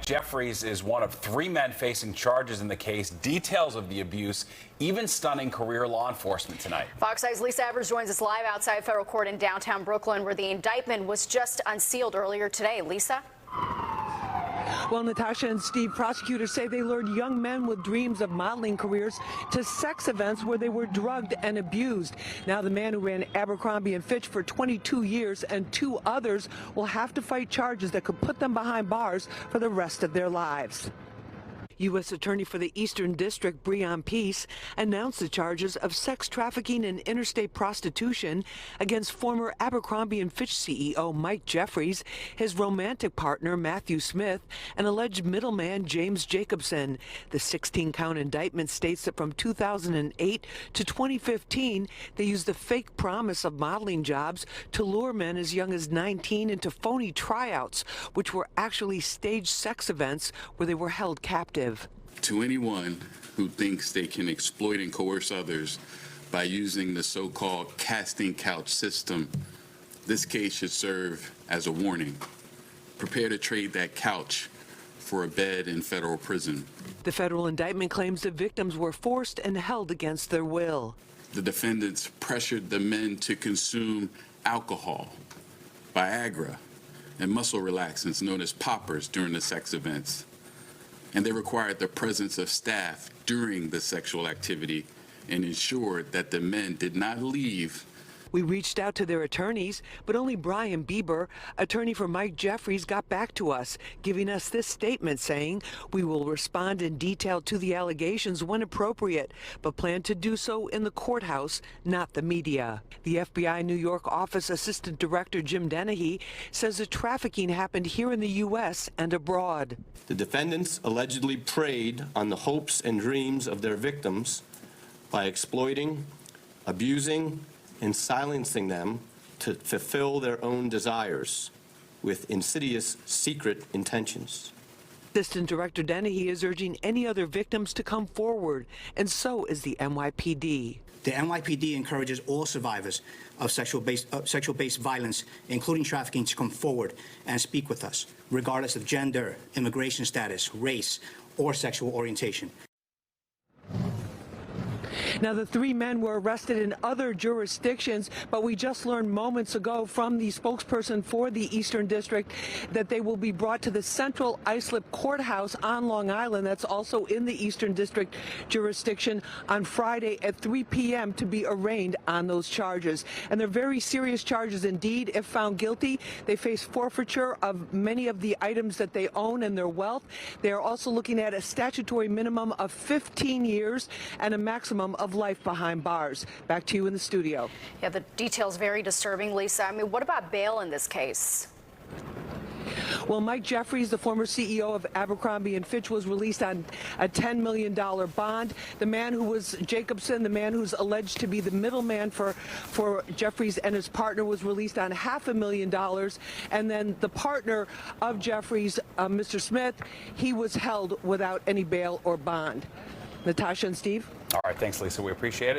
Jeffries is one of 3 men facing charges in the case. Details of the abuse even stunning career law enforcement tonight. Fox 5's Lisa Evers joins us live outside federal court in downtown Brooklyn, where the indictment was just unsealed earlier today. Lisa? Well, Natasha and Steve, prosecutors say they lured young men with dreams of modeling careers to sex events where they were drugged and abused. Now the man who ran Abercrombie and Fitch for 22 years and 2 others will have to fight charges that could put them behind bars for the rest of their lives. U.S. Attorney for the Eastern District, Breon Peace, announced the charges of sex trafficking and interstate prostitution against former Abercrombie and Fitch CEO Mike Jeffries, his romantic partner Matthew Smith, and alleged middleman James Jacobson. The 16-count indictment states that from 2008 to 2015, they used the fake promise of modeling jobs to lure men as young as 19 into phony tryouts, which were actually staged sex events where they were held captive. To anyone who thinks they can exploit and coerce others by using the so-called casting couch system, this case should serve as a warning. Prepare to trade that couch for a bed in federal prison. The federal indictment claims the victims were forced and held against their will. The defendants pressured the men to consume alcohol, Viagra, and muscle relaxants known as poppers during the sex events. And they required the presence of staff during the sexual activity and ensured that the men did not leave. We reached out to their attorneys, but only Brian Bieber, attorney for Mike Jeffries, got back to us, giving us this statement saying, "We will respond in detail to the allegations when appropriate, but plan to do so in the courthouse, not the media." The FBI New York office assistant director Jim Dennehy says the trafficking happened here in the U.S. and abroad. The defendants allegedly preyed on the hopes and dreams of their victims by exploiting, abusing, and silencing them to fulfill their own desires with insidious secret intentions. Assistant Director Dennehy is urging any other victims to come forward, and so is the NYPD. The NYPD encourages all survivors of sexual-based violence, including trafficking, to come forward and speak with us, regardless of gender, immigration status, race, or sexual orientation. Now, the 3 men were arrested in other jurisdictions, but we just learned moments ago from the spokesperson for the Eastern District that they will be brought to the Central Islip Courthouse on Long Island, that's also in the Eastern District jurisdiction, on Friday at 3 p.m. to be arraigned on those charges. And they're very serious charges indeed. If found guilty, they face forfeiture of many of the items that they own and their wealth. They are also looking at a statutory minimum of 15 years and a maximum of life behind bars. Back to you in the studio. Yeah, the details very disturbing, Lisa. I mean, what about bail in this case? Well, Mike Jeffries, the former CEO of Abercrombie and Fitch, was released on a $10 million bond. The man who was Jacobson, the man who's alleged to be the middleman for Jeffries and his partner, was released on $500,000. And then the partner of Jeffries, Mr. Smith, he was held without any bail or bond. Natasha and Steve? All right, thanks, Lisa. We appreciate it.